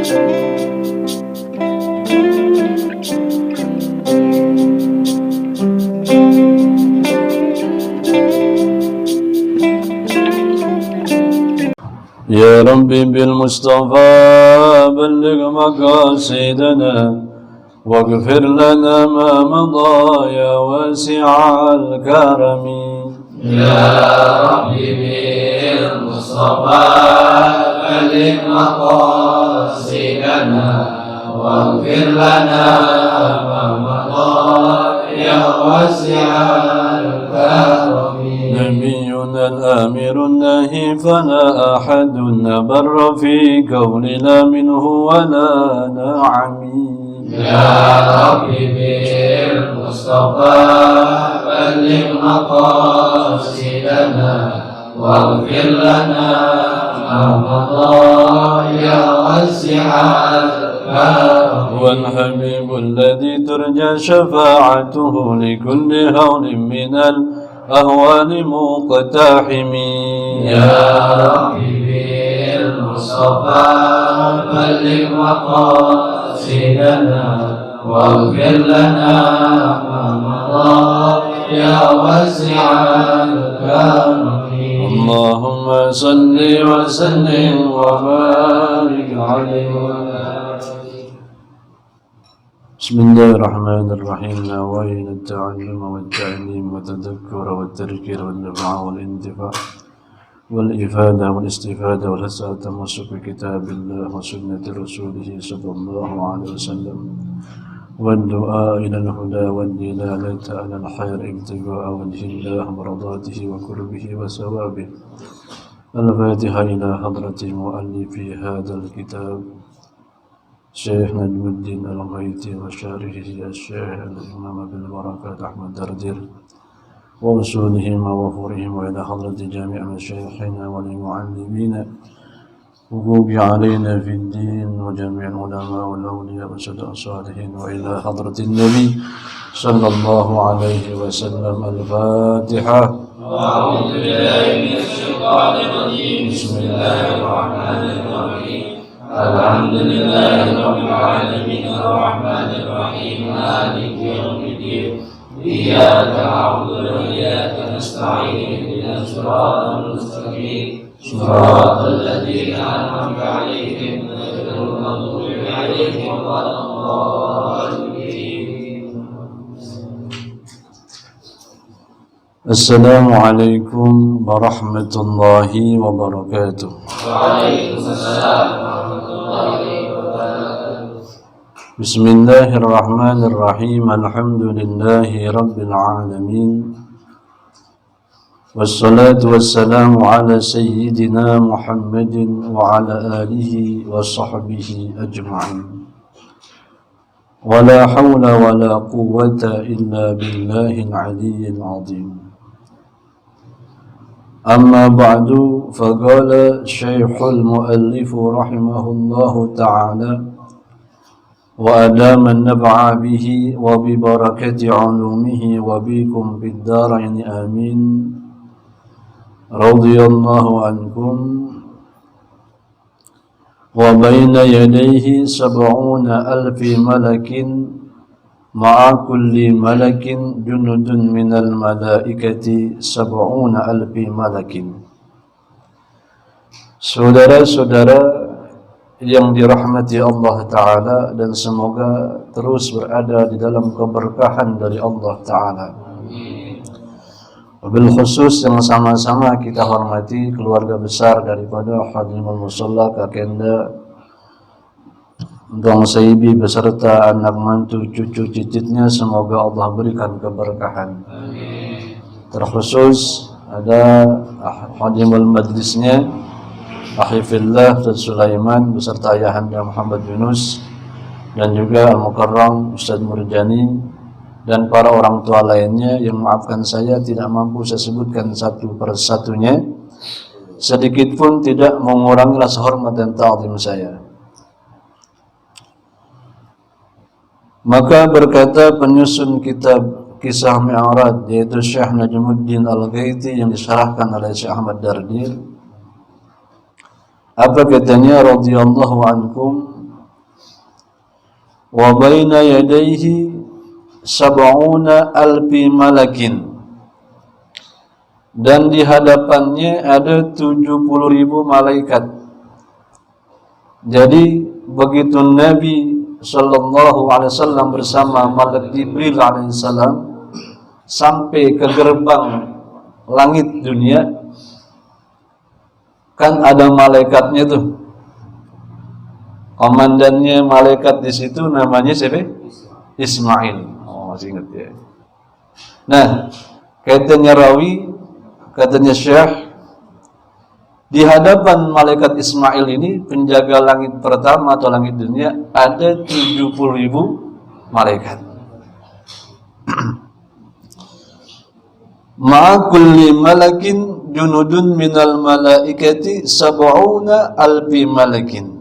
يا ربي بالمصطفى بلغ مقاصدنا واغفر لنا ما مضى يا واسع الكرم. يا ربي بالمصطفى بلغ مقاصدنا واغفر لنا ما مضى يا واسع الكرم. نبينا الآمر الناهي فلا أحد نبر في كوننا منه ولا نعم. يا ربي بالمصطفى بلغ مقاصدنا واغفر لنا ما مضى يا واسع الكرم. هو الحبيب الذي ترجى شفاعته لكل هول من الأهوال مقتحم. يا ربي بالمصطفى بلغ مقاصدنا واغفر لنا ما مضى يا واسع الكرم. اللهم صل وسلم وبارك عليه. بسم الله الرحمن الرحيم. نوينا التعلم والتعليم والتذكر والتذكير والنفع والانتفاع والإفادة والاستفادة والحث على التمسك بكتاب الله وسنة رسوله صلى الله عليه وسلم والدعاء إلى الهدى والدلالة على الخير ابتغاء وجه الله مرضاته وقربه وثوابه. الفاتحة إلى حضرة مؤلف هذا الكتاب شيخ نجم الدين الغيثي وشارحه الشيخ الإمام بالبركات أحمد دردير وأصولهم ووفورهم وإلى حضرة جميع مشايخنا والمعلمين حقوق علينا في الدين وجميع العلماء والأولياء والصالحين الصالحين وإلى حضرة النبي صلى الله عليه وسلم. الفاتحة. أعوذ بالله من الشيطان الرجيم. بسم الله الرحمن الرحيم. الحمد لله رب العالمين الرحمن الرحيم مالك يوم الدين إياك نعبد وإياك نستعين اهدنا الصراط المستقيم صراط الذين أنعمت عليهم غير المغضوب عليهم ولا الضالين. السلام عليكم ورحمة الله وبركاته. وعليكم السلام ورحمة الله وبركاته. بسم الله الرحمن الرحيم. الحمد لله رب العالمين والصلاة والسلام على سيدنا محمد وعلى آله وصحبه أجمعين. ولا حول ولا قوة إلا بالله العلي العظيم. أما بعد، فقال الشيخ المؤلف رحمه الله تعالى وأدام النفع به وببركة علومه وبكم في الدارين آمين. رضي الله عنكم. وبين يديه 70,000 ملك مع كل ملك جند من الملائكة 70,000 ملك. Saudara-saudara yang dirahmati Allah Ta'ala, dan semoga terus berada di dalam keberkahan dari Allah Ta'ala. Wabil khusus yang sama-sama kita hormati keluarga besar daripada Hadimul Musalla Kakenda Dong Saibi beserta anak mantu cucu cicitnya, semoga Allah berikan keberkahan. Terkhusus ada Hadimul Majlisnya Ahifillah Ustaz Sulaiman beserta ayahanda Muhammad Yunus, dan juga Al-Mukarram Ustaz Murjani, dan para orang tua lainnya yang maafkan saya tidak mampu saya sebutkan satu persatunya, sedikit pun tidak mengurangi rasa hormat dan ta'zim saya. Maka berkata penyusun kitab Kisah Mi'raj, yaitu Syekh Najmuddin Al-Ghaiti yang disyarahkan oleh Syekh Ahmad Dardir, apa katanya? Radhiyallahu ankum, wa baina yadayhi sab'una alfi malakin, dan di hadapannya ada 70.000 malaikat. Jadi begitu Nabi sallallahu alaihi wasallam bersama malaikat Jibril alaihi salam sampai ke gerbang langit dunia, kan ada malaikatnya tuh. Komandannya malaikat di situ namanya siapa? Ismail. Oh, masih ingat ya. Nah, katanya rawi, katanya Syekh, di hadapan malaikat Ismail ini, penjaga langit pertama atau langit dunia, ada 70.000 malaikat. Ma'a kulli malakin junudun minal malaikati sab'una alfi malakin,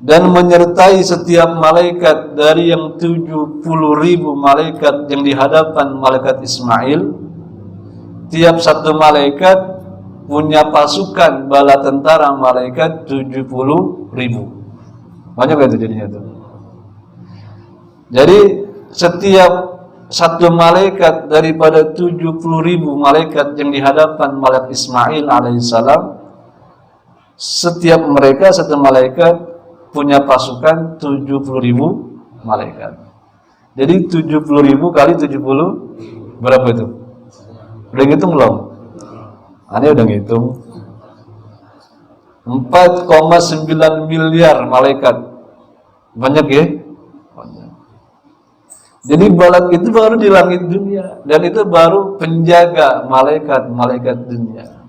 dan menyertai setiap malaikat dari yang 70.000 malaikat yang di hadapan malaikat Ismail. Tiap satu malaikat punya pasukan bala tentara malaikat 70.000. Banyak itu jadinya tuh. Jadi setiap satu malaikat daripada 70.000 malaikat yang di hadapan malaikat Ismail alaihissalam, setiap mereka satu malaikat punya pasukan 70.000 malaikat. Jadi 70.000 kali 70 berapa itu? Udah ngitung belum? Ane udah ngitung. 4,9 miliar malaikat. Banyak ya? Banyak. Jadi balak itu baru di langit dunia, dan itu baru penjaga malaikat dunia.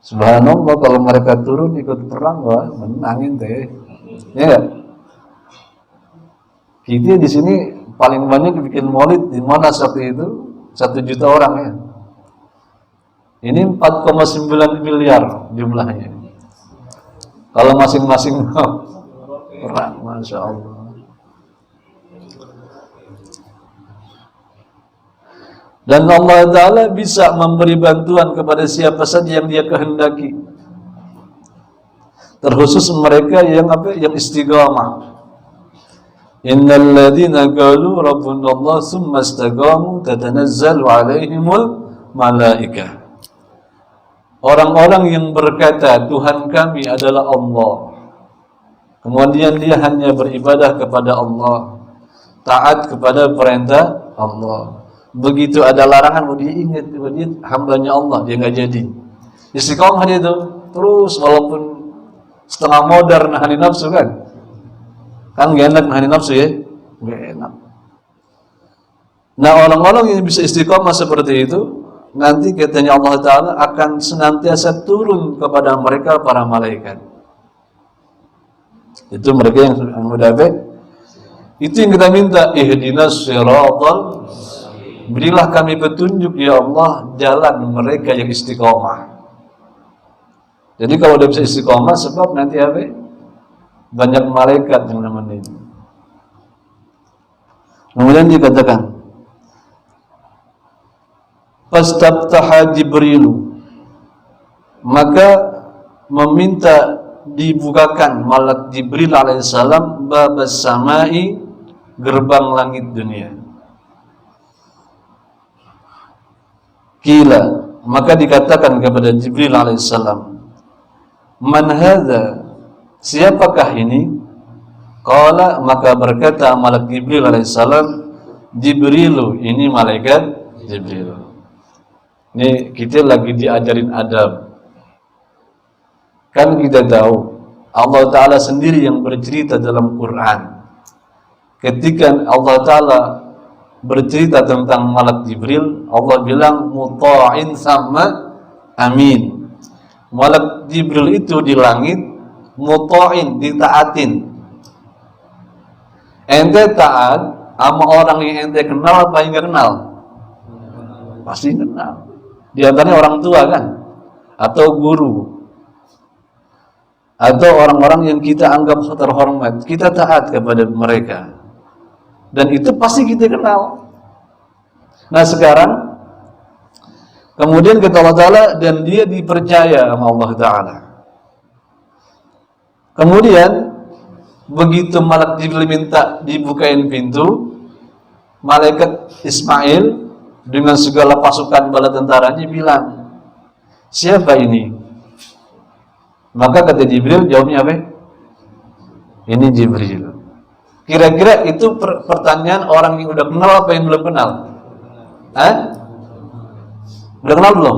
Subhanallah, kalau mereka turun ikut perang, wah menangin teh. Ya enggak? Kita di sini paling banyak bikin maulid di mana seperti itu 1 juta orang ya. Ini 4,9 miliar jumlahnya. Kalau masing-masing perang, masya Allah. Dan Allah Ta'ala bisa memberi bantuan kepada siapa saja yang Dia kehendaki. Terkhusus mereka yang yang istiqamah. Innal ladzina qalu rabbuna Allah tsumma istaqamu tatanazzalu 'alaihimul malaikah. Orang-orang yang berkata Tuhan kami adalah Allah, kemudian dia hanya beribadah kepada Allah, taat kepada perintah Allah. Begitu ada larangan, dia ingat dia hambanya Allah, dia nggak jadi. Istiqomah dia itu terus, walaupun setengah modar nahan nafsu kan nggak enak nahan nafsu ya, nggak enak. Nah, orang-orang yang bisa istiqomah seperti itu, nanti katanya Allah Ta'ala akan senantiasa turun kepada mereka para malaikat. Itu mereka yang sudah baik. Itu yang kita minta, ihdinas siratal, berilah kami petunjuk ya Allah jalan mereka yang istiqomah. Jadi kalau udah bisa istiqomah, sebab nanti apa? Banyak malaikat yang nemenin. Kemudian dikatakan, fastabtaha Jibrilu, maka meminta dibukakan malaikat Jibril alaihissalam babas samai, gerbang langit dunia. Kila, maka dikatakan kepada Jibril alaihissalam, man hadza, siapakah ini? Qala, maka berkata malaikat Jibril alaihissalam, Jibrilu, ini malaikat Jibril. Ini kita lagi diajarin adab. Kan kita tahu Allah Ta'ala sendiri yang bercerita dalam Quran. Ketika Allah Ta'ala bercerita tentang malaikat Jibril, Allah bilang muta'in sama amin. Malaikat Jibril itu di langit, muta'in, ditaatin. Ente taat sama orang yang ente kenal apa yang gak kenal? Pasti kenal. Di antaranya orang tua kan, atau guru, atau orang-orang yang kita anggap terhormat, kita taat kepada mereka, dan itu pasti kita kenal. Nah sekarang kemudian kata Allah Ta'ala, dan dia dipercaya sama Allah Ta'ala. Kemudian begitu malaikat Jibril minta dibukain pintu, malaikat Ismail dengan segala pasukan bala tentaranya bilang, siapa ini? Maka kata Jibril, jawabnya apa? Ini Jibril. Kira-kira itu pertanyaan orang yang udah kenal apa yang belum kenal? Udah kenal belum?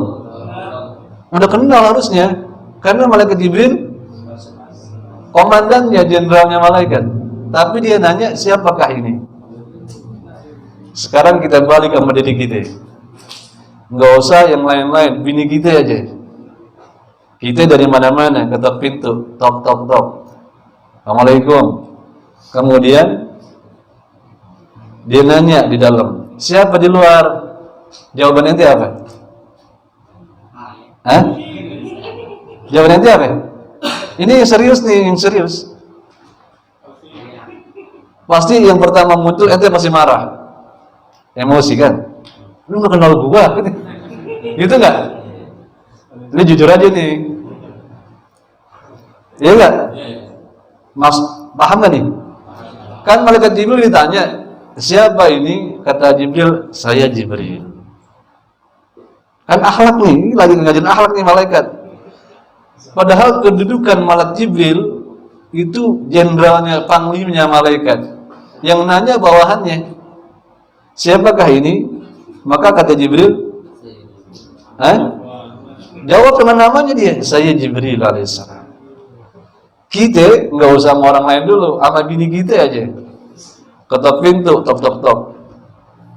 Udah kenal harusnya, karena malaikat Jibril komandannya, jenderalnya malaikat. Tapi dia nanya, siapakah ini? Sekarang kita balik sama diri kita. Nggak usah yang lain-lain, bini kita aja. Kita dari mana-mana, ketok pintu, tok tok tok. Assalamualaikum. Kemudian dia nanya di dalam, siapa di luar? Jawaban ente apa? Jawaban ente apa? Ini yang serius nih, yang serius. Pasti yang pertama muncul ente masih marah. Emosi kan? Lu gak kenal gua? Gitu gak? Ini jujur aja nih. Iya gak? Mas, paham gak nih? Kan malaikat Jibril ditanya, siapa ini? Kata Jibril, saya Jibril. Kan akhlak nih, lagi ngajarin akhlak nih malaikat. Padahal kedudukan malaikat Jibril itu jenderalnya, panglimanya malaikat. Yang nanya bawahannya, siapakah ini? Maka kata Jibril, jawab dengan namanya dia, saya Jibril alaihissalam. Kita nggak usah sama orang lain dulu, sama bini kita aja. Ketok pintu, tok tok tok.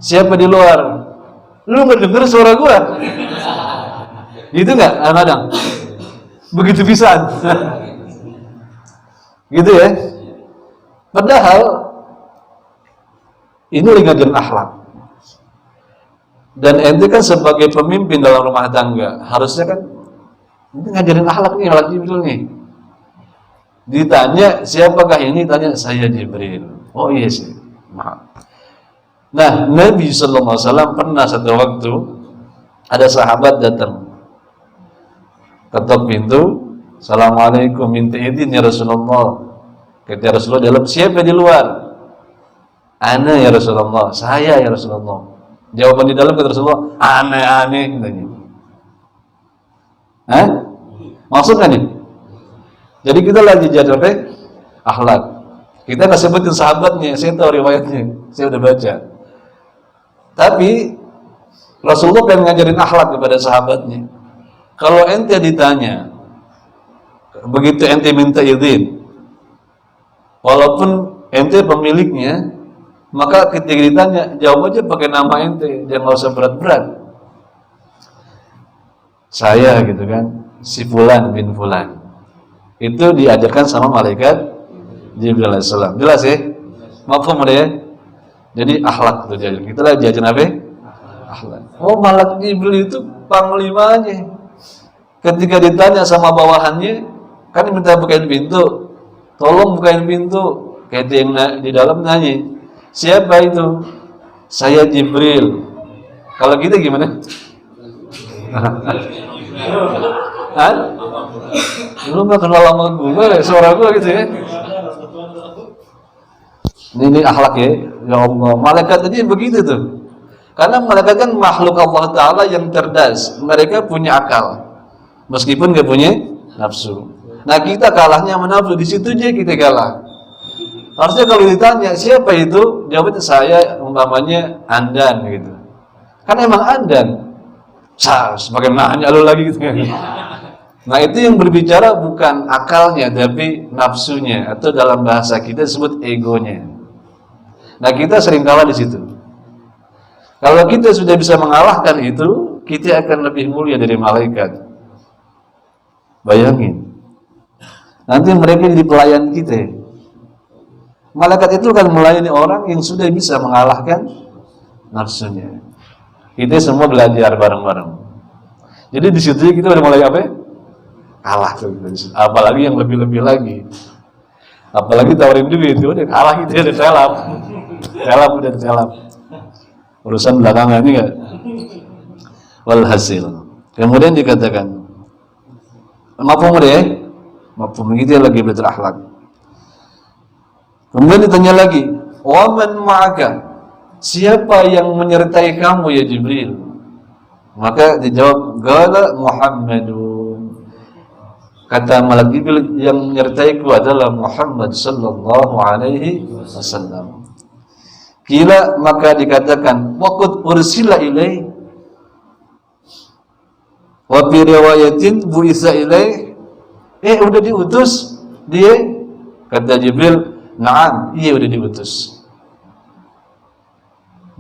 Siapa di luar? Lu nggak denger suara gua? Gitu nggak, kadang? Begitu pisan. Gitu ya. Padahal ini lagi ngajarin akhlak. Dan ente kan sebagai pemimpin dalam rumah tangga, harusnya kan ente ngajarin akhlak nih, akhlak Jibril nih. Ditanya, siapakah ini? Tanya, saya Jibril. Oh iya sih, maaf. Nah, Nabi SAW pernah satu waktu ada sahabat datang, ketok pintu, Assalamualaikum, minta izin ya Rasulullah. Kata Rasulullah dalam, siapa di luar? Ana ya Rasulullah, saya ya Rasulullah. Jawaban di dalam kata Rasulullah, aneh-aneh katanya. Maksudnya nih? Jadi kita lagi jadi apa? Akhlak. Kita nggak sebutin sahabatnya, saya tahu riwayatnya, saya udah baca. Tapi Rasulullah pengen ngajarin akhlak kepada sahabatnya. Kalau ente ditanya, begitu ente minta izin, walaupun ente pemiliknya, maka ketika ditanya, jawab aja pakai nama ente, jangan usah berat-berat. Saya gitu kan, si Fulan bin Fulan. Itu diajarkan sama malaikat Jibril alaihissalam. Jelas ya? Mafhum udah ya? Jadi akhlak itu diajar. Kita lagi diajar apa? Akhlak. Oh, malaikat Jibril itu panglimanya. Ketika ditanya sama bawahannya, kan minta bukain pintu. Tolong bukain pintu. Kayak yang di dalam nanya, siapa itu? Saya Jibril. Kalau kita gimana? Lu gak kenal sama gue, suara gue gitu ya. Ini akhlak ya, ya Allah. Malaikat tadi begitu tuh. Karena malaikat kan makhluk Allah Ta'ala yang cerdas. Mereka punya akal, meskipun gak punya nafsu. Nah kita kalahnya sama nafsu, di situ aja kita kalah. Harusnya kalau ditanya siapa itu, jawabnya saya, umpamanya Andan gitu. Kan emang Andan. Bagaimana nanya lu lagi gitu. Nah itu yang berbicara bukan akalnya, tapi nafsunya, atau dalam bahasa kita disebut egonya. Nah kita sering kalah di situ. Kalau kita sudah bisa mengalahkan itu, kita akan lebih mulia dari malaikat. Bayangin, nanti mereka jadi pelayan kita. Malaikat itu kan melayani orang yang sudah bisa mengalahkan nafsunya. Kita semua belajar bareng-bareng. Jadi di situ kita udah mulai apa? Kalah tuh. Apalagi yang lebih-lebih lagi. Apalagi tawarin duit itu udah kalah kita, udah selap. Udah selap. Urusan belakangan ini enggak. Walhasil. Kemudian dikatakan, mafhum deh. Mafhum kita lagi belajar akhlak. Kemudian ditanya lagi, wa man ma'aka? Siapa yang menyertai kamu ya Jibril? Maka dijawab, qala Muhammadun. Kata malaikat Jibril, yang menyertaiku adalah Muhammad sallallahu alaihi wasallam. Kila, maka dikatakan, waqad ursila ilaih. Wa fi riwayatin bu'itsa ilaih. Udah diutus dia? Kata Jibril, na'am, iya udah diutus.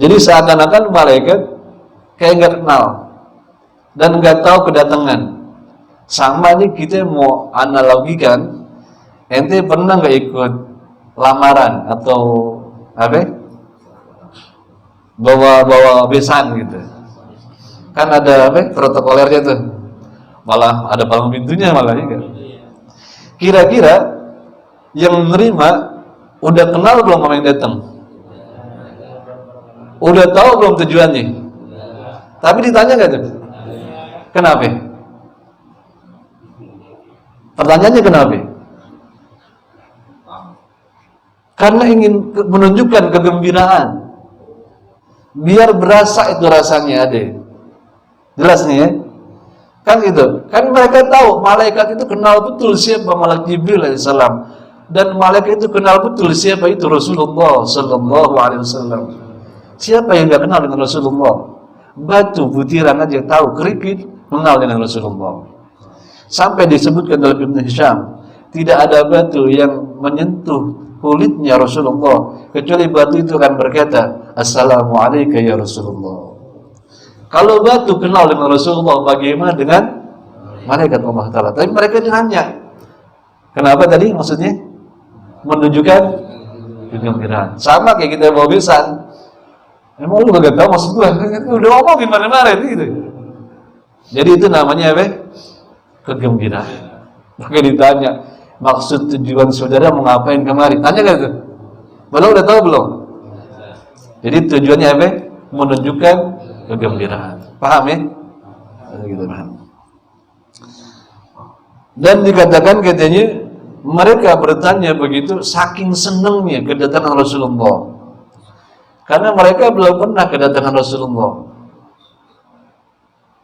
Jadi seakan-akan malaikat kayak nggak kenal dan nggak tahu kedatangan. Sama nih kita mau analogikan, ente pernah nggak ikut lamaran atau apa? Bawa besan gitu. Kan ada apa? Protokolernya tuh. Malah ada palang pintunya malah ya. Kira-kira yang menerima udah kenal belum sama yang datang? Udah tahu belum tujuannya? Tapi ditanya nggak tuh? Kenapa? Pertanyaannya kenapa? Karena ingin menunjukkan kegembiraan, biar berasa itu rasanya ada. Jelas nih ya? Kan gitu. Kan mereka tahu malaikat itu kenal betul siapa malaikat Jibril alaihissalam, dan malaikat itu kenal betul siapa itu Rasulullah sallallahu alaihi wasallam. Siapa yang nggak kenal dengan Rasulullah? Batu butiran aja tahu, kerikil kenal dengan Rasulullah. Sampai disebutkan dalam Ibnu Hisham, tidak ada batu yang menyentuh kulitnya Rasulullah kecuali batu itu akan berkata, Assalamualaikum ya Rasulullah. Kalau batu kenal dengan Rasulullah, bagaimana dengan malaikat Allah Ta'ala? Tapi mereka ditanya, kenapa tadi maksudnya? Menunjukkan kegembiraan. Sama kayak kita bawa besan. Emang lu gak tahu maksud gua? Udah ngomong gimana-mana gitu. Jadi itu namanya apa? Kegembiraan. Maka ditanya, maksud tujuan saudara mau ngapain kemari? Tanya gak itu? Belum, udah tahu belum? Jadi tujuannya apa? Menunjukkan kegembiraan. Paham ya? Gitu, paham. Dan dikatakan katanya mereka bertanya begitu saking senangnya kedatangan Rasulullah. Karena mereka belum pernah kedatangan Rasulullah.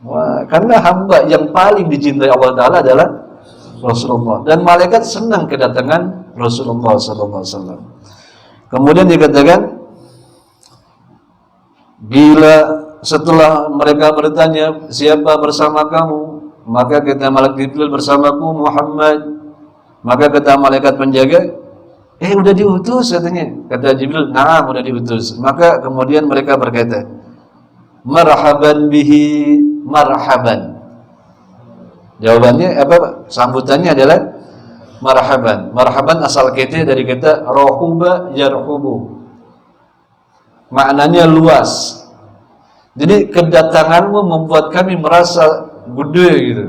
Wah, karena hamba yang paling dicintai Allah Ta'ala adalah Rasulullah. Dan malaikat senang kedatangan Rasulullah SAW. Kemudian dikatakan, bila setelah mereka bertanya, siapa bersama kamu? Maka kata malaikat Jibril, bersamaku Muhammad. Maka kata malaikat penjaga, udah diutus katanya. Kata Jibril, nah udah diutus. Maka kemudian mereka berkata, marhaban bihi, marhaban. Jawabannya apa? Sambutannya adalah marhaban. Marhaban asal kata dari kata rohuba yarhubu. Maknanya luas. Jadi kedatanganmu membuat kami merasa gede gitu.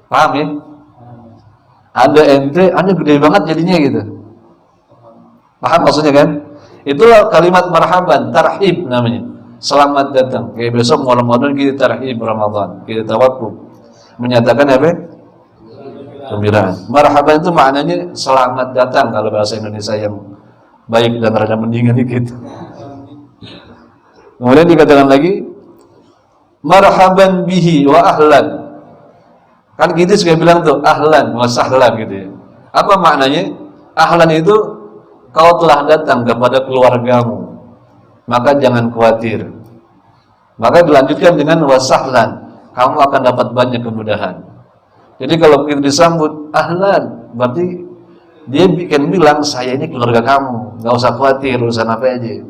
Paham ya? Ada ente, ada gede banget jadinya gitu. Paham maksudnya kan? Itulah kalimat marhaban, tarhib namanya. Selamat datang. Kayak besok Ramadan kita tarhib Ramadan, kita tawakuf. Menyatakan apa? Gembiraan. Marhaban itu maknanya selamat datang kalau bahasa Indonesia yang baik dan rada mendingan dikit. Kemudian dikatakan lagi marhaban bihi wa ahlan. Kan kita suka bilang tuh ahlan wa sahlan gitu ya. Apa maknanya? Ahlan itu kau telah datang kepada keluargamu, maka jangan khawatir. Maka dilanjutkan dengan wasahlan, kamu akan dapat banyak kemudahan. Jadi kalau begitu disambut ahlan, berarti dia bilang saya ini keluarga kamu, nggak usah khawatir urusan apa aja.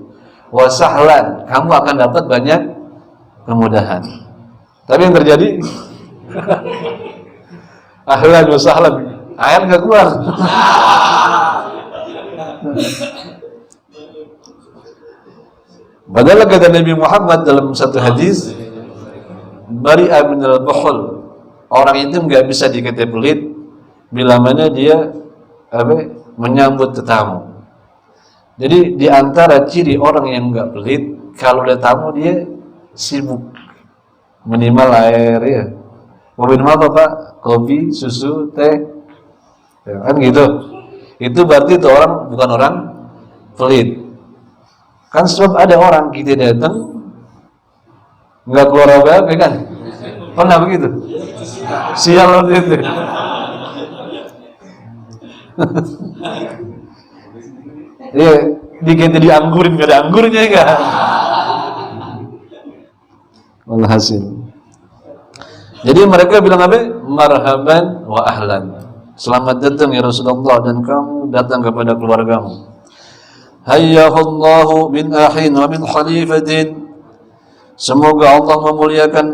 Wasahlan, kamu akan dapat banyak kemudahan. Tapi yang terjadi ahlan wasahlan, ayat nggak keluar. Padahal kata Nabi Muhammad dalam satu hadis, bari'a minal bukhul, orang itu nggak bisa dikata pelit bila mana dia menyambut tetamu. Jadi di antara ciri orang yang nggak pelit, kalau ada tamu dia sibuk minimal air ya. Mau minum apa Pak? Kopi, susu, teh, ya, kan gitu. itu berarti itu orang bukan orang pelit. Kan sebab ada orang kita datang nggak keluar apa-apa kan? Pernah begitu? Sial waktu itu. Iya, dikit dianggurin nggak ada anggurnya kan? Walhasil. Jadi mereka bilang apa? Marhaban wa ahlan. Selamat datang ya Rasulullah dan kamu datang kepada keluargamu. Hayyahullahu min ahin wa min khalifatin. Semoga Allah memuliakan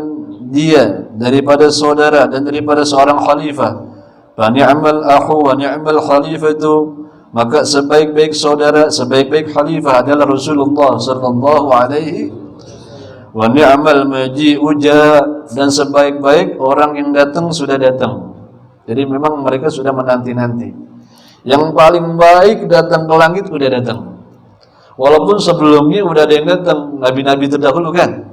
dia daripada saudara dan daripada seorang khalifah. Fa ni'mal akhu wa ni'mal khalifatu. Maka sebaik-baik saudara, sebaik-baik khalifah adalah Rasulullah sallallahu alaihi wa ni'mal maji'u ja, dan sebaik-baik orang yang datang sudah datang. Jadi memang mereka sudah menanti-nanti. Yang paling baik datang ke langit sudah datang. Walaupun sebelumnya udah ada yang datang, nabi-nabi terdahulu kan.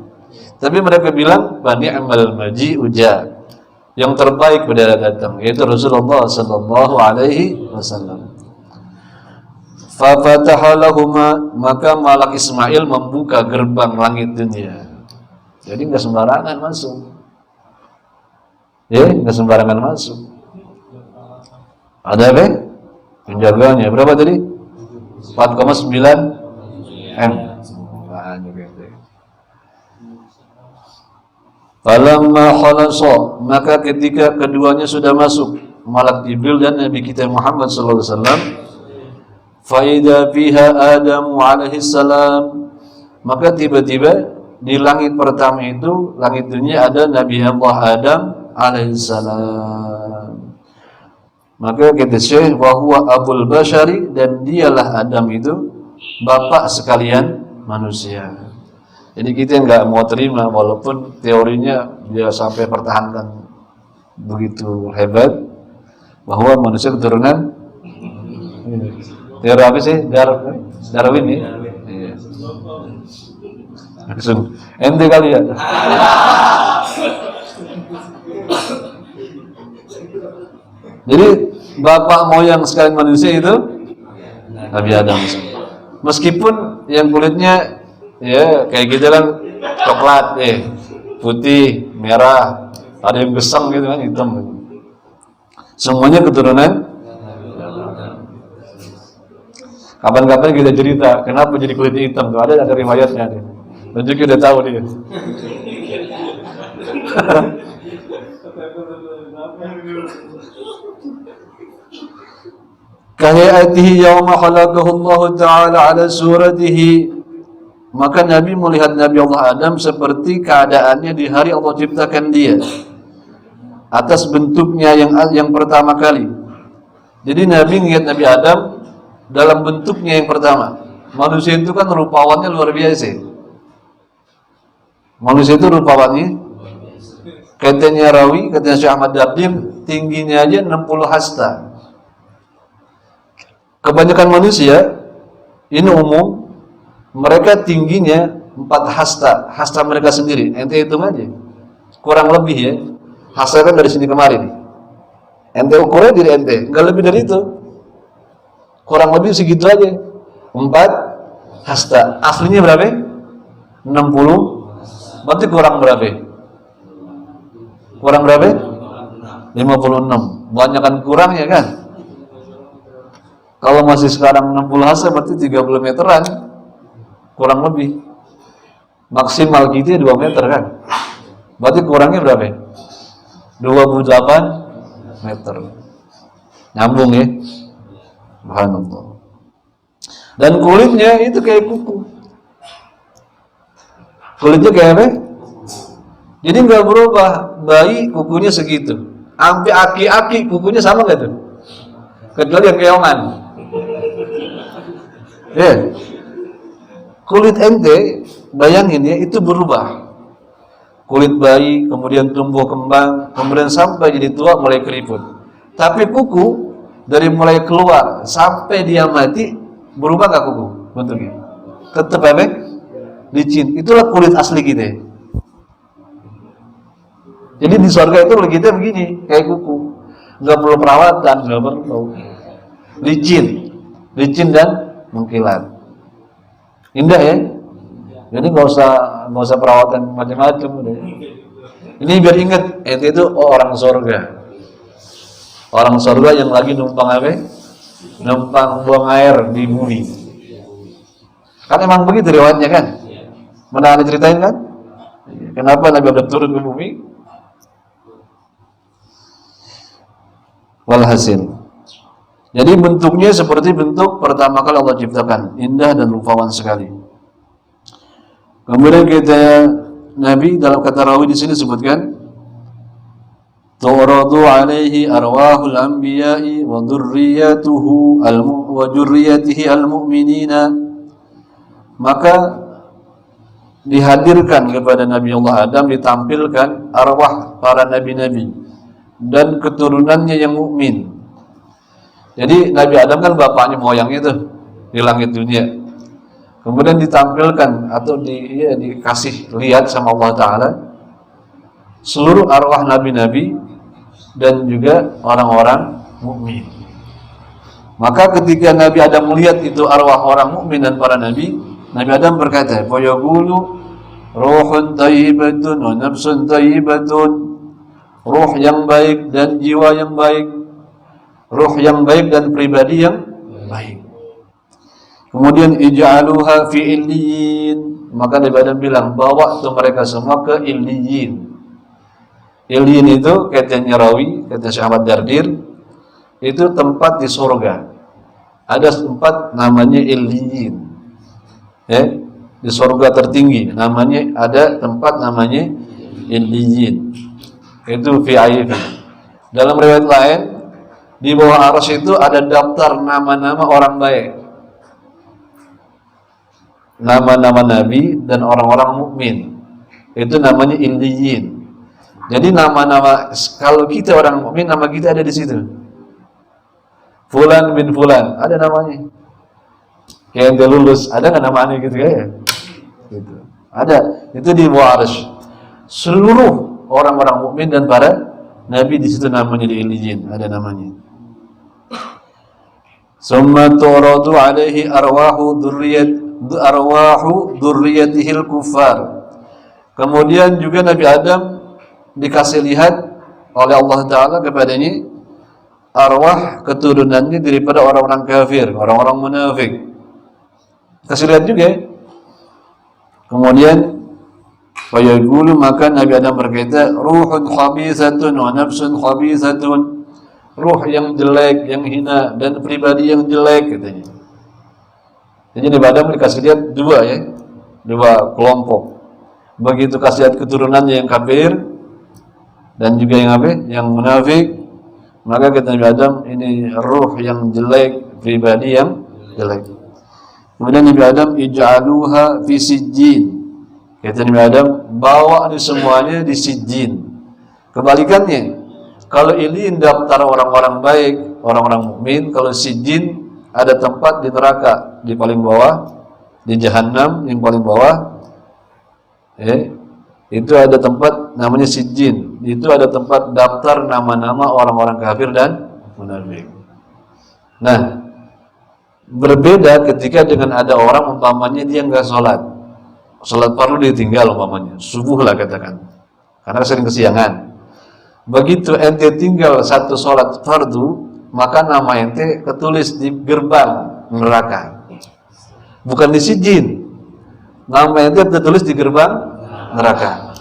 Tapi mereka bilang wa ni'mal maji'u ja. Yang terbaik sudah datang, yaitu Rasulullah sallallahu alaihi wasallam. Fa fataha lahuma, maka malak Ismail membuka gerbang langit dunia. Jadi nggak sembarangan masuk. Ya, nggak sembarangan masuk. Ada apa? Penjaganya berapa tadi? 4,9 M. Banyak gitu. Falamma khalasa, maka ketika keduanya sudah masuk, malak Jibril dan Nabi kita Muhammad sallallahu alaihi wasallam, faida fiha Adam alaihi salam, maka tiba-tiba di langit pertama itu, langit dunia, ada Nabi Allah Adam alaihi salam. Maka kata Syekh, wa huwa abul bashari, dan dialah Adam itu bapak sekalian manusia. Jadi kita nggak mau terima walaupun teorinya dia sampai pertahankan begitu hebat bahwa manusia keturunan teori apa sih? Darwin ya? Iya. Langsung ente kali ya. Jadi bapak moyang sekalian manusia itu Nabi Adam. Meskipun yang kulitnya ya kayak gitu kan coklat, putih, merah, ada yang gesang gitu kan, hitam. Semuanya keturunan. Kapan-kapan kita cerita kenapa jadi kulitnya hitam tuh, ada riwayatnya nih. Dan juga udah tahu dia. Kahiyatihi yawma khalaqahu Allah Ta'ala ala suratihi. Maka Nabi melihat Nabi Allah Adam seperti keadaannya di hari Allah ciptakan dia, atas bentuknya yang pertama kali. Jadi Nabi melihat Nabi Adam dalam bentuknya yang pertama. Manusia itu kan rupawannya luar biasa. Manusia itu rupawannya, katanya rawi, katanya Syekh Ahmad Dardim, tingginya aja 60 hasta. Kebanyakan manusia ini umum, mereka tingginya 4 hasta, hasta mereka sendiri. Ente hitung aja, kurang lebih ya. Hasta kan dari sini kemarin. Ente ukurnya diri ente, nggak lebih dari itu. Kurang lebih segitu aja. 4 hasta. Aslinya berapa? 60. Berarti kurang berapa? Kurang berapa? 56. Banyakan kurang ya kan? Kalau masih sekarang 60 hasta berarti 30 meteran. Kurang lebih. Maksimal kita 2 meter kan? Berarti kurangnya berapa? 28 meter. Nyambung ya? Subhanallah. Dan kulitnya itu kayak kuku. Kulitnya kayak apa? Jadi nggak berubah. Bayi kukunya segitu. Sampai aki-aki kukunya sama nggak tuh? Kecuali yang keongan. Ya. Kulit ente, bayangin ya, itu berubah. Kulit bayi, kemudian tumbuh kembang, kemudian sampai jadi tua mulai keriput. Tapi kuku dari mulai keluar sampai dia mati berubah nggak kuku bentuknya? Tetap apa? Licin. Itulah kulit asli kita. Jadi di surga itu kulit kita begini, kayak kuku. Nggak perlu perawatan, nggak perlu. licin dan mengkilat. Indah ya. Jadi nggak usah perawatan macam-macam. Ini biar ingat, ente itu orang surga. Orang surga yang lagi numpang apa? Numpang buang air di bumi. Kan emang begitu riwayatnya kan? Mana diceritain kan? Kenapa Nabi Adam turun ke bumi? Walhasil. Jadi bentuknya seperti bentuk pertama kali Allah ciptakan, indah dan rupawan sekali. Kemudian kita Nabi dalam kata rawi di sini sebutkan, tu'radu alaihi arwahul anbiya'i wa dzurriyyatuhu wa dzurriyyatihi almu'minina. Maka dihadirkan kepada Nabi Allah Adam, ditampilkan arwah para nabi-nabi dan keturunannya yang mukmin. Jadi Nabi Adam kan bapaknya moyangnya tuh di langit dunia. Kemudian ditampilkan atau dikasih lihat sama Allah Ta'ala seluruh arwah nabi-nabi dan juga orang-orang mukmin. Maka ketika Nabi Adam melihat itu arwah orang mukmin dan para nabi, Nabi Adam berkata, "Fa yaqulu ruhun thayyibatun wa nafsun thayyibatun." Ruh yang baik dan jiwa yang baik, ruh yang baik dan pribadi yang baik. Kemudian ij'aluha fi illiyin. Maka Nabi Adam bilang, bawa itu mereka semua ke illiyin. Illiyin itu katanya rawi, kata Syekh Ahmad Dardir, itu tempat di surga. Ada tempat namanya illiyin. Ya, di surga tertinggi namanya ada tempat namanya illiyin. Itu VIP. Dalam riwayat lain, di bawah arsy itu ada daftar nama-nama orang baik. Nama-nama nabi dan orang-orang mukmin. Itu namanya illiyin. Jadi nama-nama, kalau kita orang mukmin, nama kita ada di situ. Fulan bin Fulan, ada namanya. Kayak yang lulus, ada nggak namanya gitu ya? Gitu. Ada. Itu di bawah arsy. Seluruh orang-orang mukmin dan para nabi di situ namanya di illiyin, ada namanya. Summa turadu alaihi arwahu dzurriyyatihil kuffar. Kemudian juga Nabi Adam dikasih lihat oleh Allah Ta'ala kepadanya arwah keturunannya daripada orang-orang kafir, orang-orang munafik. Kasih lihat juga. Kemudian fayaqulu, maka Nabi Adam berkata, ruhun khabisatun wa nafsun khabisatun. Ruh yang jelek, yang hina, dan pribadi yang jelek, katanya. Jadi Nabi Adam dikasih lihat dua ya, dua kelompok. Begitu kasih lihat keturunannya yang kafir dan juga yang apa? Yang munafik. Maka kata Nabi Adam, ini ruh yang jelek, pribadi yang jelek. Kemudian Nabi Adam, ij'aluha fi sijjin. Kata Nabi Adam, bawa ini semuanya di sijjin. Kebalikannya, kalau illiyin daftar orang-orang baik, orang-orang mukmin, kalau sijjin ada tempat di neraka, di paling bawah, di Jahannam yang paling bawah. Itu ada tempat namanya sijjin. Itu ada tempat daftar nama-nama orang-orang kafir dan munafik. Nah, berbeda ketika dengan ada orang umpamanya dia enggak sholat fardu dia tinggal umpamanya, subuh lah katakan, karena sering kesiangan. Begitu ente tinggal satu sholat fardu, maka nama ente ketulis di gerbang neraka, bukan di sijjin. Nama ente tertulis di gerbang neraka.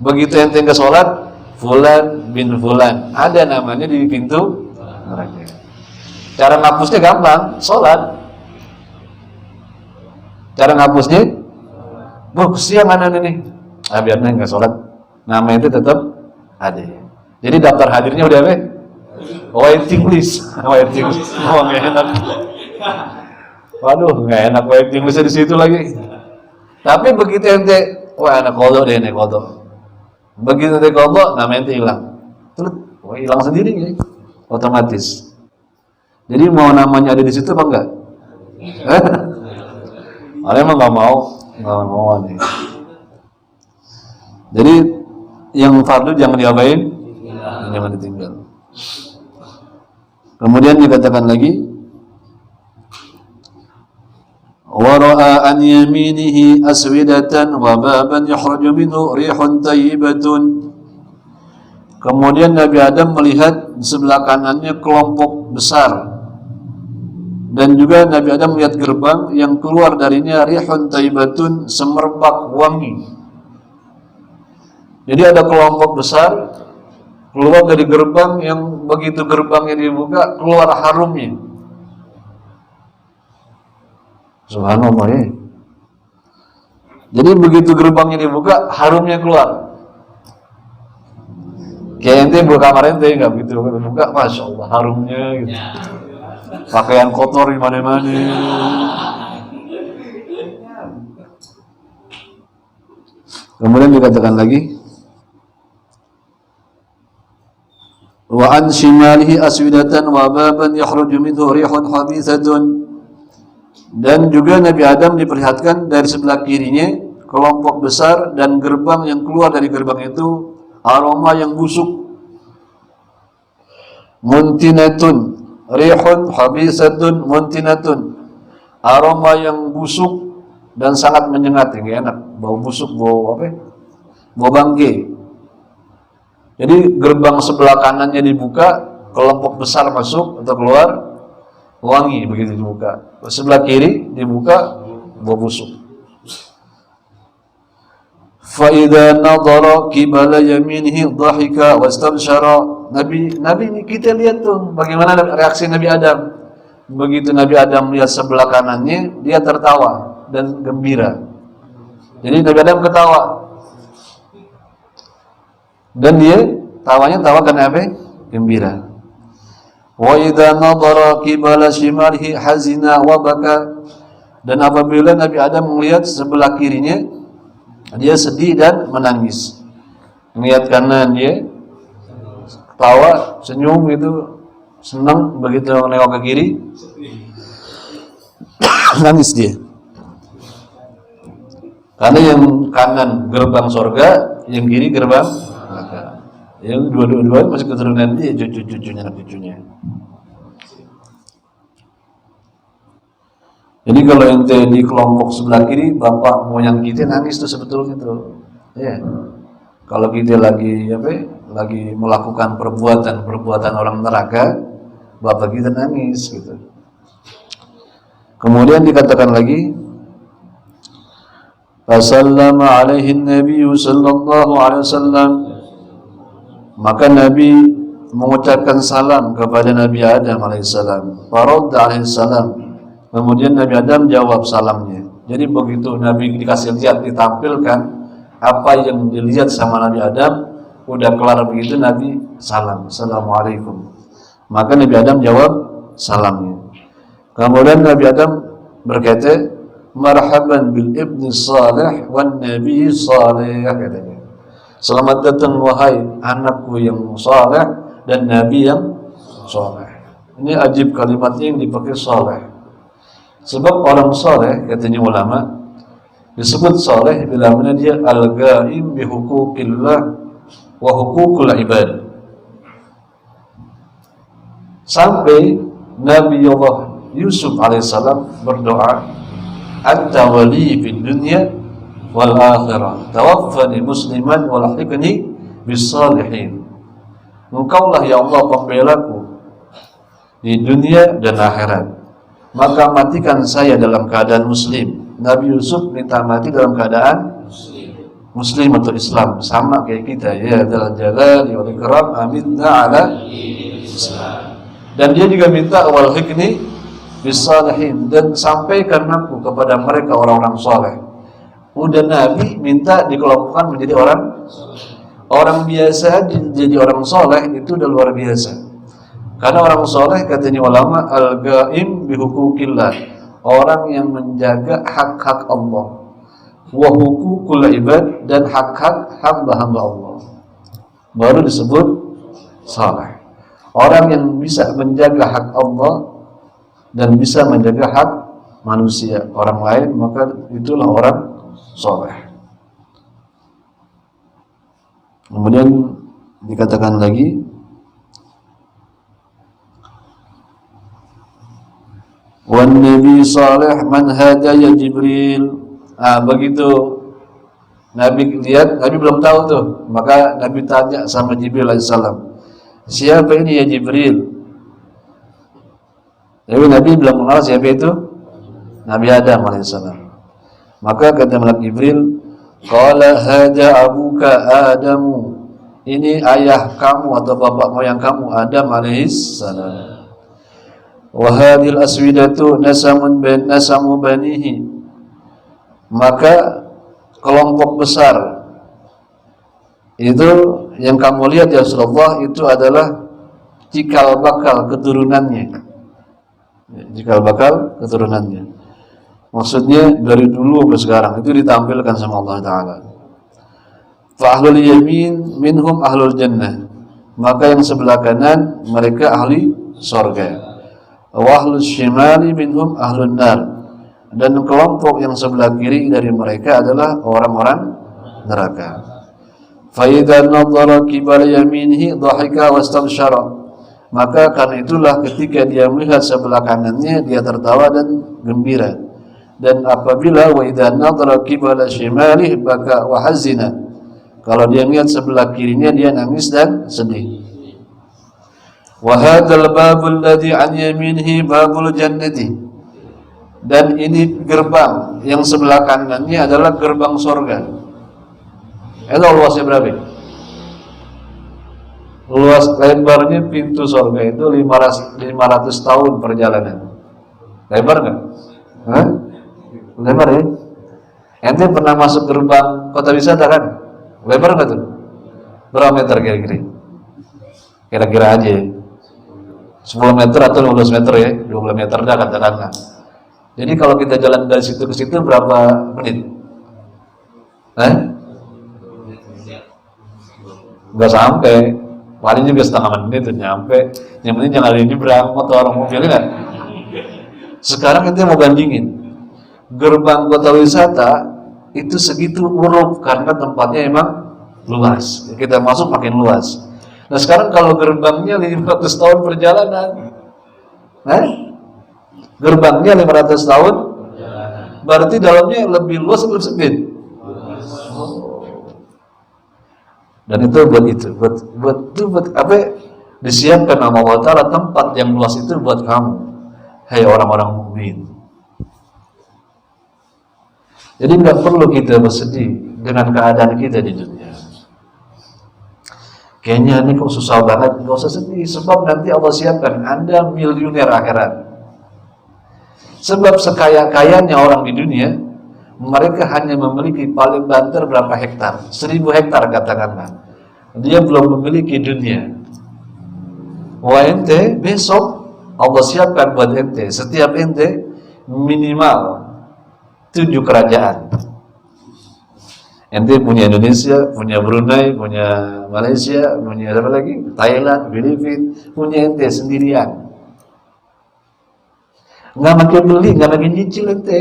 Begitu ente enggak sholat, Fulan bin Fulan, ada namanya di pintu neraka. Cara ngapusnya gampang, sholat. Cara ngapusnya, siang anak ini, biarnya enggak sholat, nama itu tetap ada. Jadi daftar hadirnya udah apa? Waiting list. Waiting list. Oh, nggak enak. Waduh, nggak enak waiting listnya di situ lagi. Tapi begitu ente, anak kodok deh, anak kodok. Begitu ente kodok, nama ente hilang. Terus, hilang sendiri ya, otomatis. Jadi mau namanya ada di situ apa enggak? Ada emang nggak mau nih. Jadi yang fardu jangan diabain, jangan ditinggal. Kemudian dikatakan lagi, ورأى عن يمينه أسودة وبابا يخرج منه ريح طيبة. Kemudian Nabi Adam melihat di sebelah kanannya kelompok besar, dan juga Nabi Adam melihat gerbang yang keluar darinya rihun tayyibatun, semerbak wangi. Jadi ada kelompok besar keluar dari gerbang yang begitu gerbangnya dibuka keluar harumnya. Subhanallah ya. Jadi begitu gerbangnya dibuka harumnya keluar. Kayak ente buka kamar ente nggak begitu buka, masya Allah harumnya gitu. Pakaian kotor di mana-mana. Kemudian dikatakan lagi, wa an shimalihi aswidatan wa baban yakhruju minhu rihun habithatun. Dan juga Nabi Adam diperlihatkan dari sebelah kirinya kelompok besar dan gerbang yang keluar dari gerbang itu aroma yang busuk. Muntinatun rihun habisatun muntinatun, aroma yang busuk dan sangat menyengat, yang enak, bau busuk, bau apa? Bau bangke. Jadi gerbang sebelah kanannya dibuka, kelompok besar masuk atau keluar, wangi begitu dibuka. Sebelah kiri dibuka, bau busuk. Fa idza nadhara qibala yaminihi dhahika wastabshara. Nabi ini kita lihat tuh bagaimana reaksi Nabi Adam. Begitu Nabi Adam melihat sebelah kanannya, dia tertawa dan gembira. Jadi Nabi Adam ketawa. Dan dia tawanya tawa karena apa? Gembira. Wa idza nadhara qibala shimalihi hazina wa baka. Dan apabila Nabi Adam melihat sebelah kirinya, dia sedih dan menangis. Melihat kanan dia ketawa, senyum gitu, senang. Begitu nengok ke kiri, nangis dia. Karena yang kanan gerbang surga, yang kiri gerbang neraka. Yang dua-dua masih keturunan dia, cucu-cucunya, anak cucunya. Jadi kalau ente di kelompok sebelah kiri, bapak moyang kita nangis tuh sebetulnya tuh. Ya. Kalau kita lagi lagi melakukan perbuatan orang neraka, bapak kita nangis gitu. Kemudian dikatakan lagi, Fasallama alaihi Nabi sallallahu alaihi wasallam. Maka Nabi mengucapkan salam kepada Nabi Adam alaihissalam. Faradda alaihissalam. Kemudian Nabi Adam jawab salamnya. Jadi begitu Nabi dikasih lihat, ditampilkan apa yang dilihat sama Nabi Adam, udah kelar begitu Nabi salam, Assalamualaikum. Maka Nabi Adam jawab salamnya. Kemudian Nabi Adam berkata, marhaban bil ibni salih wan nabi salih, katanya. Selamat datang wahai anakku yang saleh dan nabi yang saleh. Ini ajib kalimatnya yang dipakai saleh. Sebab orang saleh, katanya ulama, disebut saleh bila mana dia al-ghaim bi huquqillah wa huququl ibad. Sampai Nabi Allah Yusuf alaihissalam berdoa, anta wali fid dunya wal akhirah, tawaffani musliman wa lahiqni bis salihin. Engkaulah ya Allah pembelaku di dunia dan akhirat, maka matikan saya dalam keadaan muslim. Nabi Yusuf minta mati dalam keadaan muslim atau Islam, sama kayak kita, ya dzal jalali wal ikram amitna ala Islam. Dan dia juga minta wal hikni bis salihin, dan sampaikan aku kepada mereka orang-orang saleh. Udah Nabi minta dikelompokkan menjadi orang biasa, jadi orang saleh itu udah luar biasa. Karena orang saleh, katanya ulama, al-ghaim bi huquqillah, orang yang menjaga hak-hak Allah, wa huququl ibad, dan hak-hak hamba-hamba Allah, baru disebut saleh. Orang yang bisa menjaga hak Allah dan bisa menjaga hak manusia, orang lain, maka itulah orang saleh. Kemudian dikatakan lagi, Wan Nabi Saleh man hadaya Jibril. Begitu Nabi lihat, Nabi belum tahu tuh, maka Nabi tanya sama Jibril alaihissalam, siapa ini ya Jibril? Jadi Nabi belum mengenal siapa itu Nabi Adam alaihissalam. Maka kata malaikat Jibril, qala hada abuka Adamu, ini ayah kamu atau bapak moyang kamu Adam alaihissalam. Wa hadhil aswidatu nasamu banihi, maka kelompok besar itu yang kamu lihat ya Rasulullah itu adalah cikal bakal keturunannya. Cikal bakal keturunannya. Maksudnya dari dulu ke sekarang itu ditampilkan sama Allah Ta'ala. Fa ahlul yamin minhum ahlul jannah, maka yang sebelah kanan mereka ahli surga. Wa ahlus shimali minhum ahlun nar, dan kelompok yang sebelah kiri dari mereka adalah orang-orang neraka. Fa idza nadhara qibala yaminihi dhahika wastabsyara, maka karena itulah ketika dia melihat sebelah kanannya dia tertawa dan gembira. Dan apabila wa idza nadhara qibala shimalihi baka wa hazina, kalau dia melihat sebelah kirinya dia nangis dan sedih. Wa hadzal babul ladzi an yaminihi babul jannati, dan ini gerbang yang sebelah kanannya adalah gerbang surga. Itu luasnya berapa? Luas lebarnya pintu surga itu 500 tahun perjalanan. Lebar nggak? Hah? Lebar ya? Ente pernah masuk gerbang kota wisata kan? Lebar nggak tuh? Berapa meter kira-kira? Kira-kira aja ya. 10 meter atau 15 meter ya? 20 meter dah katakanlah. Jadi kalau kita jalan dari situ ke situ berapa menit? Nggak sampai, paling juga setengah menit tuh nyampe. Yang penting jangan ada ini berang motor mobil kan? Sekarang kita mau bandingin, gerbang kota wisata itu segitu uruk karena tempatnya emang luas. Kita masuk makin luas. Nah sekarang kalau gerbangnya 500 tahun perjalanan, gerbangnya 500 tahun, berarti dalamnya lebih luas lebih sempit. Dan itu buat apa? Disiapkan sama Allah Ta'ala tempat yang luas itu buat kamu, hai orang-orang mukmin. Jadi nggak perlu kita bersedih dengan keadaan kita di dunia. Kayaknya ini kok susah banget, nggak usah sedih, sebab nanti Allah siapkan Anda miliuner akhirat. Sebab sekaya-kayanya orang di dunia, mereka hanya memiliki paling banter berapa hektar, 1000 hektar katakanlah. Dia belum memiliki dunia. Wah ente besok Allah siapkan buat ente, setiap ente minimal 7 kerajaan. Ente punya Indonesia, punya Brunei, punya Malaysia, punya apa lagi? Thailand, Filipina, punya ente sendirian. Nggak makin beli, nggak makin nyicil ente.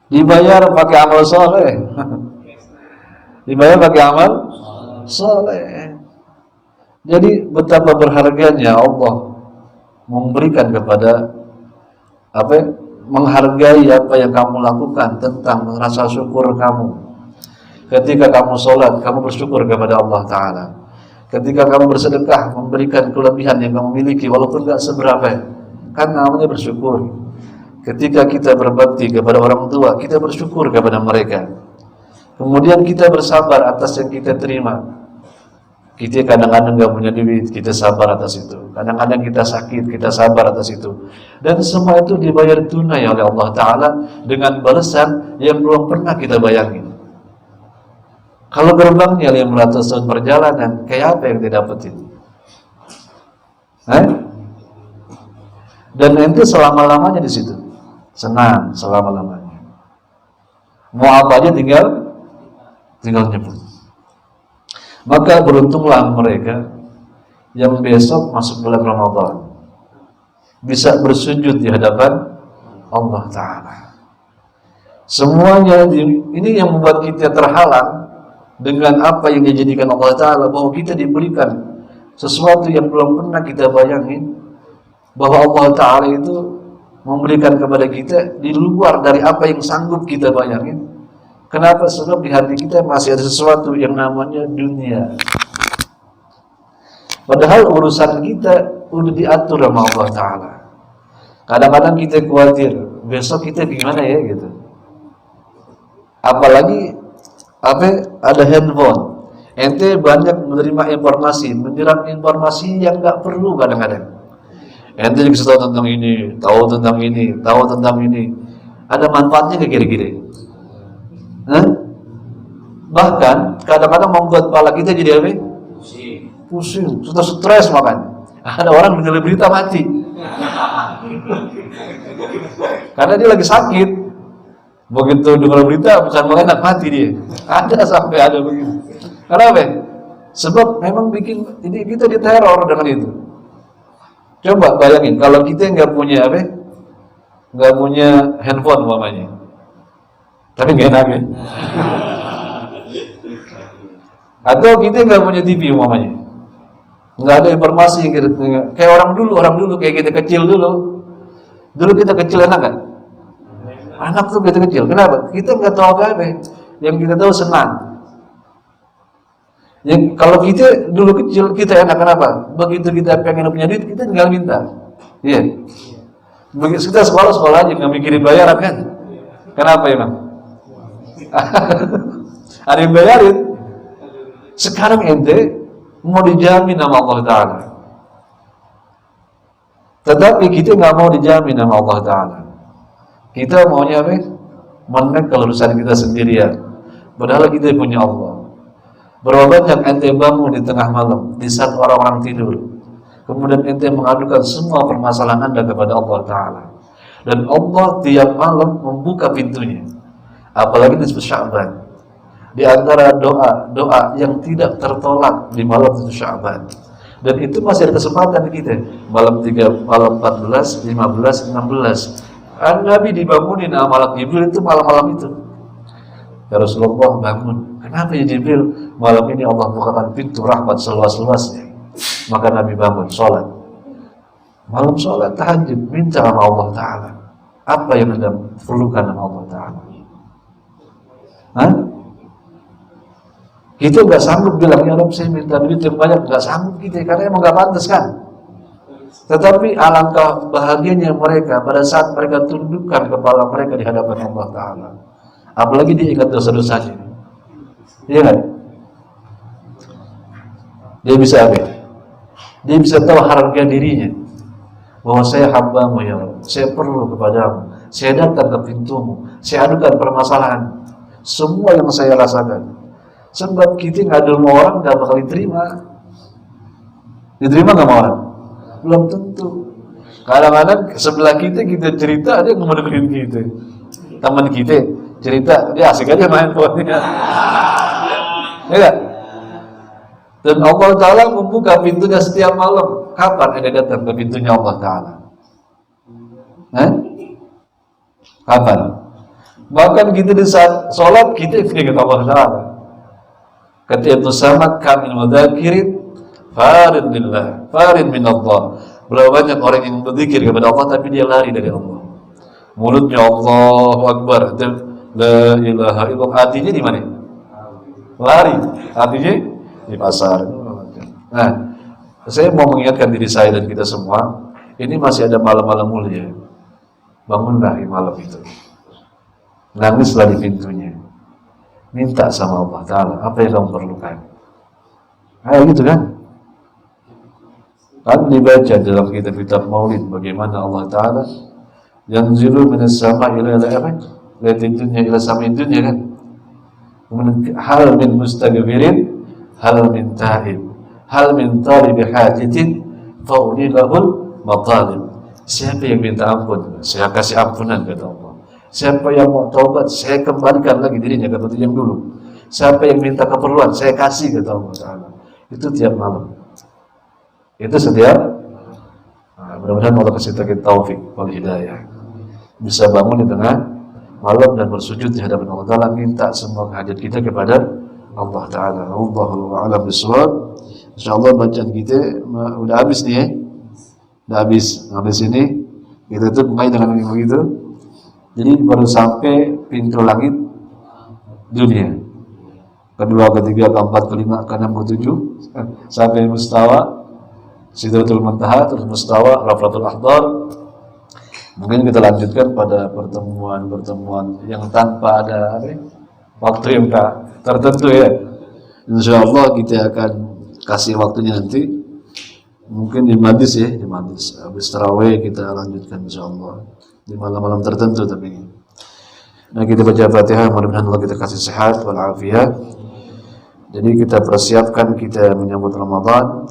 Dibayar pakai amal soleh. Dibayar pakai amal soleh. Jadi betapa berharganya Allah memberikan kepada menghargai apa yang kamu lakukan tentang rasa syukur kamu. Ketika kamu sholat, kamu bersyukur kepada Allah Ta'ala. Ketika kamu bersedekah, memberikan kelebihan yang kamu miliki walaupun gak seberapa, kan namanya bersyukur. Ketika kita berbakti kepada orang tua, kita bersyukur kepada mereka. Kemudian kita bersabar atas yang kita terima. Kita kadang-kadang gak punya duit, kita sabar atas itu. Kadang-kadang kita sakit, kita sabar atas itu. Dan semua itu dibayar tunai oleh Allah Ta'ala dengan balasan yang belum pernah kita bayangin. Kalau gerbangnya 500 tahun perjalanan, kayak apa yang didapetin? Dan ente selama-lamanya di situ. Senang selama-lamanya. Mau apa aja tinggal nyebut. Maka beruntunglah mereka yang besok masuk bulan Ramadan bisa bersujud di hadapan Allah Ta'ala. Semuanya ini yang membuat kita terhalang dengan apa yang dijadikan Allah Ta'ala, bahwa kita diberikan sesuatu yang belum pernah kita bayangin, bahwa Allah Ta'ala itu memberikan kepada kita di luar dari apa yang sanggup kita bayangin. Kenapa? Sebab di hati kita masih ada sesuatu yang namanya dunia. Padahal urusan kita udah diatur sama Allah Ta'ala. Kadang-kadang kita khawatir, besok kita gimana ya gitu. Apalagi ada handphone. Ente banyak menerima informasi, menyerap informasi yang nggak perlu kadang-kadang. Ente juga tahu tentang ini, tahu tentang ini, tahu tentang ini. Ada manfaatnya nggak kira-kira? Bahkan kadang-kadang membuat kepala kita jadi apa? Pusing, sudah stres makan. Ada orang dengar berita mati. Karena dia lagi sakit. Begitu dengar berita bukan enak mati dia. Ada sampai ada begitu. Kenapa? Sebab memang bikin ini kita diteror dengan itu. Coba bayangin kalau kita nggak punya nggak punya handphone umpamanya. Tapi nggak enak ya. Atau kita nggak punya TV umpamanya. Nggak ada informasi kayak orang dulu kayak kita kecil dulu kita kecil enak kan? Anak tuh kita kecil, kenapa? Kita nggak tahu apa-apa, yang kita tahu senang. Yang kalau kita dulu kecil kita enak, kenapa? Begitu kita pengen punya duit kita tinggal minta, iya. Begitu kita sekolah aja nggak mikirin bayaran kan? Kenapa ya bang? Ada yang bayarin. Sekarang ente mau dijamin sama Allah Ta'ala, tetapi kita nggak mau dijamin sama Allah Ta'ala. Kita maunya menang kelulusan kita sendirian, padahal kita punya Allah. Berapa banyak ente bangun di tengah malam di saat orang-orang tidur, kemudian ente mengadukan semua permasalahan anda kepada Allah Ta'ala, dan Allah tiap malam membuka pintunya. Apalagi di Sya'ban, di antara doa yang tidak tertolak di malam Sya'ban. Dan itu masih ada kesempatan kita. Malam 3, malam 14, 15, 16. Nabi dibangunin sama malaikat Jibril itu malam-malam itu. Ya Rasulullah bangun. Kenapa ya Jibril? Malam ini Allah bukakan pintu rahmat seluas-luasnya. Maka Nabi bangun, sholat. Malam sholat tahajud, minta sama Allah Ta'ala. Apa yang anda perlukan sama Allah Ta'ala? Kita nggak sanggup bilang, ya Rabb saya minta duit yang banyak, nggak sanggup kita, karena emang nggak pantas kan. Tetapi alangkah bahagianya mereka pada saat mereka tundukkan kepala mereka di hadapan Allah Ta'ala. Apalagi dia ingat dosa-dosanya. Iya kan? Dia bisa apa? Dia bisa tahu harga dirinya, bahwa saya hamba-Mu ya Allah, saya perlu kepadamu, saya datang ke pintumu, saya adukan permasalahan semua yang saya rasakan. Sebab kita ngadu sama orang gak bakal diterima. Diterima gak sama orang? Belum tentu. Kadang-kadang sebelah kita cerita, dia ngedengerin kita. Teman kita cerita, dia asik aja main phone-nya. Ya gak? Dan Allah Ta'ala membuka pintunya setiap malam. Kapan Anda datang ke pintunya Allah Ta'ala? Kapan? Bahkan kita di saat sholat, kita ingat Allah Ta'ala. Ketika itu sama kami mudzakirin farid lillah, farid min Allah. Berapa banyak orang yang berzikir kepada Allah tapi dia lari dari Allah. Mulutnya Allahu Akbar, la ilaha illallah, hatinya di mana? Lari, hatinya di pasar. Nah, saya mau mengingatkan diri saya dan kita semua, ini masih ada malam-malam mulia. Bangunlah di malam itu, nangislah di pintunya, minta sama Allah Ta'ala apa yang kamu perlukan. Kayak gitu kan? Kan dibaca dalam kitab-kitab maulid bagaimana Allah Ta'ala yanzilu minas sama ila dunya ila sami dunya kan. Hal min mustaghfirin, hal min ta'ib, hal min talibi hajatin fa'ulilahul matalib. Siapa yang minta ampun, saya kasih ampunan kata Allah. Siapa yang mau taubat, saya kembalikan lagi dirinya ke yang dulu. Siapa yang minta keperluan, saya kasih kata Allah Ta'ala. Itu tiap malam. Itu setiap. Mudah-mudahan Allah kasih kita taufik wal hidayah. Bisa bangun di tengah malam dan bersujud di hadapan Allah Ta'ala, minta semua hajat kita kepada Allah Ta'ala. Wallahu a'lam bishawab. Insyaallah bacaan kita udah habis nih ya. Udah habis ini kita tutup mulai dengan yang begitu. Jadi baru sampai pintu langit dunia. Kedua, ketiga, keempat, kelima, keenam, ketujuh, sampai mustawa Sidratul Muntaha, terus mustawa Rafatul Ahdar. Mungkin kita lanjutkan pada pertemuan yang tanpa ada waktu yang tak tertentu ya. Insya Allah kita akan kasih waktunya nanti. Mungkin di Madis ya, di Madis. Habis tarawih kita lanjutkan insya Allah di malam-malam tertentu tapi. Nah kita baca Fatihah, mudah-mudahan Allah kita kasih sehat walafiat. Jadi kita persiapkan kita menyambut Ramadan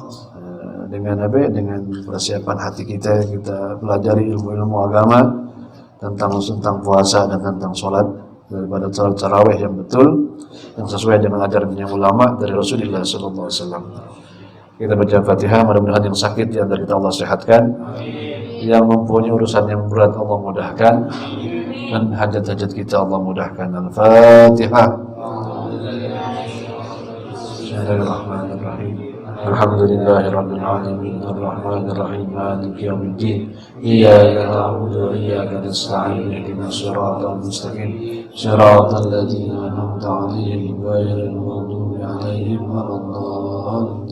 dengan apa? Dengan persiapan hati kita pelajari ilmu-ilmu agama tentang puasa dan tentang sholat daripada sholat tarawih yang betul yang sesuai dengan ajaran ulama dari Rasulullah SAW. Kita baca Fatihah, mudah-mudahan yang sakit di antara kita Allah sehatkan, yang mempunyai urusan yang berat Allah mudahkan, dan hajat-hajat kita Allah mudahkan. Al-Fatihah. Bismillahirrahmanirrahim. Alhamdulillahirabbil alamin, arrahmanir rahim, maliki yaumiddin. Iyyaka na'budu wa iyyaka nasta'in, ihdinas siratal mustaqim, siratal ladzina an'amta 'alaihim ghairil maghdubi 'alaihim waladdallin.